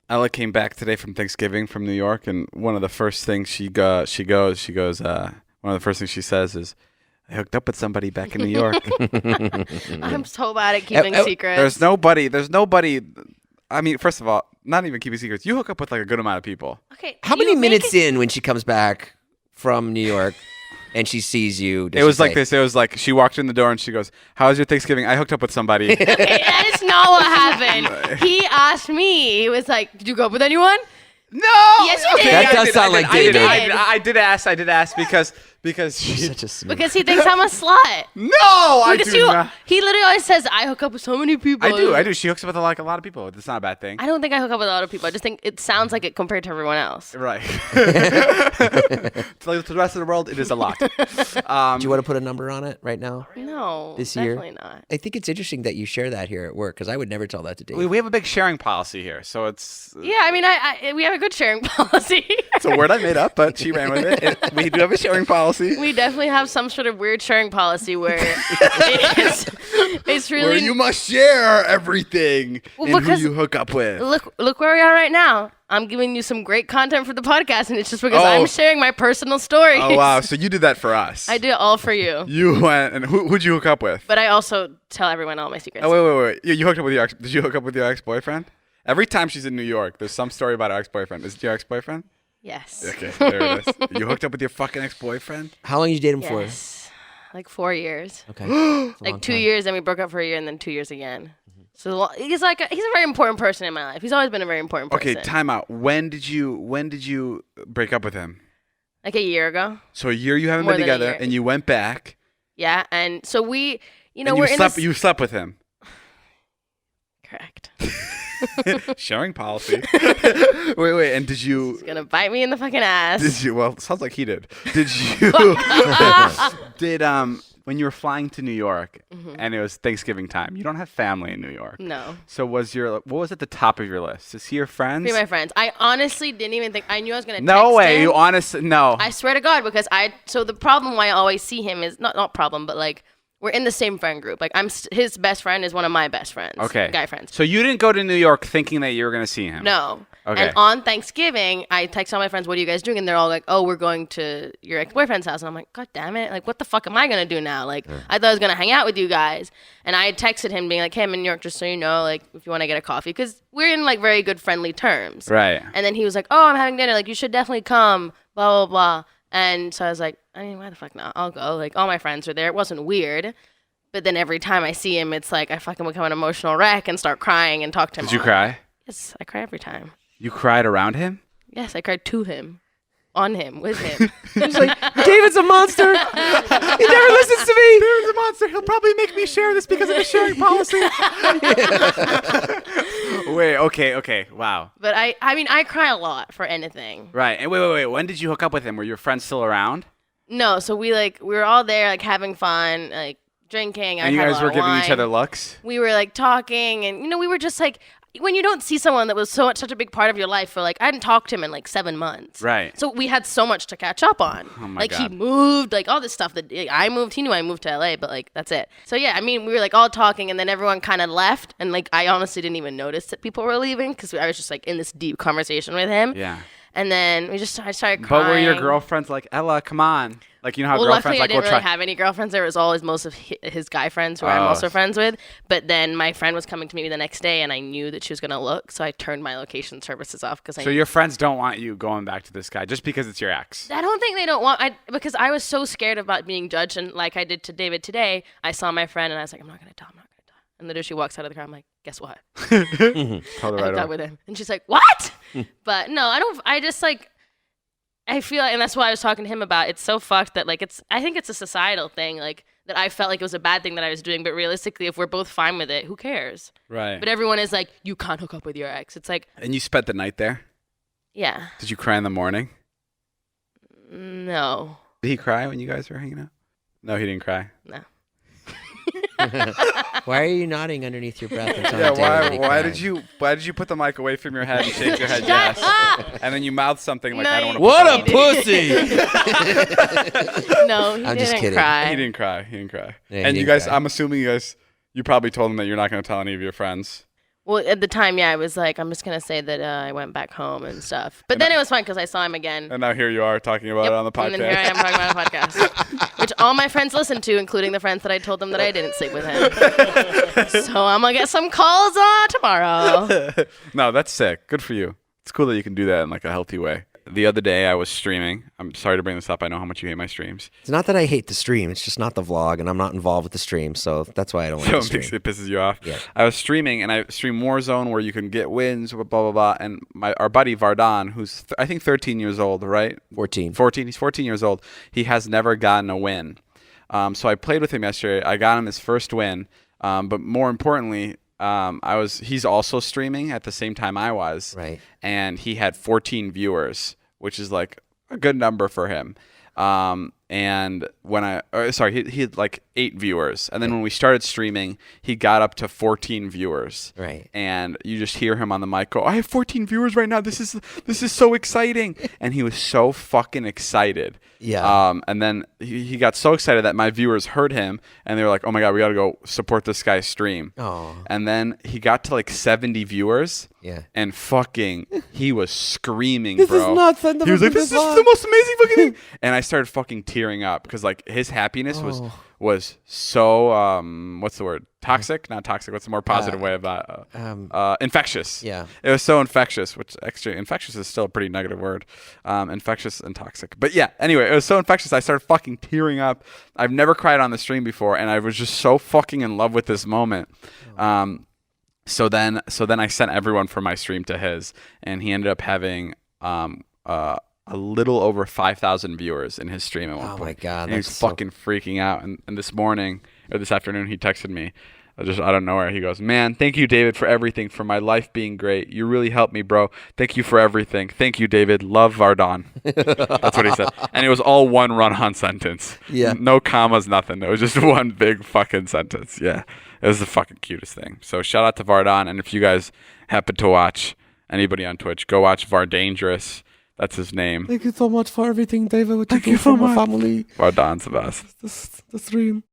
Ella came back today from Thanksgiving from New York, and one of the first things she goes, one of the first things she says is, I hooked up with somebody back in New York. I'm so bad at keeping secrets. There's nobody. I mean, first of all, not even keeping secrets. You hook up with like a good amount of people. Okay. How many minutes in when she comes back from New York and she sees you? It was like this. It was like she walked in the door and she goes, "How was your Thanksgiving?" I hooked up with somebody. Okay, that is not what happened. He asked me. He was like, "Did you go up with anyone?" No. Yes, you did. That does sound like David. I did ask because She's such a smooth. Because he thinks I'm a slut. No, I do not. He literally always says, I hook up with so many people. I do. She hooks up with a lot of people. It's not a bad thing. I don't think I hook up with a lot of people. I just think it sounds like it compared to everyone else. Right. To the rest of the world, it is a lot. Do you want to put a number on it right now? No, this year? definitely not. I think it's interesting that you share that here at work because I would never tell that to Dave. We have a big sharing policy here, so it's... Yeah, I mean, we have a good sharing policy. It's a word I made up, but she ran with it. We do have a sharing policy. We definitely have some sort of weird sharing policy where it's really... Where you must share everything and who you hook up with. Look where we are right now. I'm giving you some great content for the podcast, and it's just because I'm sharing my personal stories. Oh, wow. So you did that for us. I did it all for you. You went, and who'd you hook up with? But I also tell everyone all my secrets. Oh, wait. You hooked up with did you hook up with your ex-boyfriend? Every time she's in New York, there's some story about her ex-boyfriend. Is it your ex-boyfriend? Yes. Okay, there it is. You hooked up with your fucking ex-boyfriend? How long did you date him for? Yes. Like 4 years. Okay. Like 2 years, then we broke up for a year, and then 2 years again. So he's a very important person in my life. He's always been a very important person. Okay, time out. When did you break up with him? Like a year ago. So a year you haven't More been than a together, year. And you went back. Yeah, and so we, And we're you slept with him. Correct. Sharing policy. wait, and did you... He's gonna bite me in the fucking ass. Did you... Well, it sounds like he did. Did you... When you were flying to New York, and it was Thanksgiving time, you don't have family in New York. No. So what was at the top of your list? Is he your friends? Be my friends. I honestly didn't even think. I knew I was gonna. No text way. him. You honestly no. I swear to God, because So the problem why I always see him is not problem, but like we're in the same friend group. Like his best friend is one of my best friends. Okay. Guy friends. So you didn't go to New York thinking that you were gonna see him. No. Okay. And on Thanksgiving, I text all my friends, "What are you guys doing?" And they're all like, "Oh, we're going to your ex-boyfriend's house." And I'm like, "God damn it! Like, what the fuck am I gonna do now? Like, I thought I was gonna hang out with you guys." And I had texted him, being like, "Hey, I'm in New York, just so you know, like, if you want to get a coffee, because we're in like very good friendly terms." Right. And then he was like, "Oh, I'm having dinner. Like, you should definitely come." Blah blah blah. And so I was like, "I mean, why the fuck not? I'll go." Like, all my friends were there. It wasn't weird. But then every time I see him, it's like I fucking become an emotional wreck and start crying and talk to him. Did you cry? Yes, I cry every time. You cried around him? Yes, I cried to him, on him, with him. He's like, David's a monster. He never listens to me. David's a monster. He'll probably make me share this because of the sharing policy. Wait, okay. Wow. But I mean, I cry a lot for anything. Right. And wait. When did you hook up with him? Were your friends still around? No, so we were all there, like having fun, like drinking. And you guys were giving each other looks? We were like talking, and we were just like, when you don't see someone that was such a big part of your life for like, I hadn't talked to him in like 7 months. Right. So we had so much to catch up on. Oh my like God. He moved, like all this stuff that I moved. He knew I moved to LA, but like that's it. So yeah, I mean, we were like all talking, and then everyone kind of left, and like I honestly didn't even notice that people were leaving because I was just like in this deep conversation with him. Yeah. And then I started crying. But were your girlfriends like, Ella, come on? Like, you know how girlfriends luckily like, I didn't really have any girlfriends. There was always most of his guy friends who I'm also friends with. But then my friend was coming to meet me the next day, and I knew that she was going to look, so I turned my location services off. So your friends don't want you going back to this guy just because it's your ex? I don't think they don't want... because I was so scared about being judged, and like I did to David today, I saw my friend, and I was like, I'm not going to tell. And literally she walks out of the car, I'm like, guess what? Told her I got with him. And she's like, what? But no, I just like... I feel like, and that's what I was talking to him about. It's so fucked that like I think it's a societal thing, like that I felt like it was a bad thing that I was doing. But realistically, if we're both fine with it, who cares? Right. But everyone is like, you can't hook up with your ex. It's like. And you spent the night there? Yeah. Did you cry in the morning? No. Did he cry when you guys were hanging out? No, he didn't cry. No. Why are you nodding underneath your breath? Why did you put the mic away from your head and shake your head yes? And then you mouthed something like, I don't want to. What a pussy! No, he I'm didn't just kidding. cry. He didn't cry. Yeah, And he you guys, didn't cry. I'm assuming you probably told him that you're not going to tell any of your friends. Well, at the time, yeah, I was like, I'm just going to say that I went back home and stuff. But then it was fun because I saw him again. And now here you are talking about it on the podcast. And then here I am talking about it on the podcast, which all my friends listen to, including the friends that I told them that I didn't sleep with him. So I'm going to get some calls tomorrow. No, that's sick. Good for you. It's cool that you can do that in like a healthy way. The other day I was streaming. I'm sorry to bring this up. I know how much you hate my streams. It's not that I hate the stream. It's just not the vlog, and I'm not involved with the stream, so that's why I don't like the stream. It pisses you off. Yeah. I was streaming, and I stream Warzone where you can get wins, blah, blah, blah. And our buddy Vardan, who's I think 13 years old, right? 14. 14. He's 14 years old. He has never gotten a win. So I played with him yesterday. I got him his first win. But more importantly, he's also streaming at the same time I was. Right. And he had 14 viewers, which is like a good number for him. And when he had like 8 viewers. And then when we started streaming, he got up to 14 viewers. Right. And you just hear him on the mic go, I have 14 viewers right now. This is so exciting. And he was so fucking excited. Yeah. And then he got so excited that my viewers heard him and they were like, oh my God, we got to go support this guy's stream. Oh. And then he got to like 70 viewers. Yeah. And he was screaming, This bro. is not fun. He was like, this is the most amazing fucking thing. And I started fucking tearing up because like his happiness was so, what's the word? Toxic? Not toxic. What's the more positive way of that? Infectious. Yeah. It was so infectious, which actually infectious is still a pretty negative word. Infectious and toxic. But yeah, anyway, it was so infectious. I started fucking tearing up. I've never cried on the stream before, and I was just so fucking in love with this moment. So then I sent everyone from my stream to his, and he ended up having a little over 5,000 viewers in his stream at one point. Oh my God. And he was fucking freaking out. And this morning or this afternoon, he texted me just out of nowhere. He goes, man, thank you, David, for everything, for my life being great. You really helped me, bro. Thank you for everything. Thank you, David. Love Vardan. That's what he said. And it was all one run-on sentence. Yeah. No commas, nothing. It was just one big fucking sentence. Yeah. It was the fucking cutest thing. So shout out to Vardan. And if you guys happen to watch anybody on Twitch, go watch Vardangerous. That's his name. Thank you so much for everything, David. Thank you so much. Vardan's the best. The stream.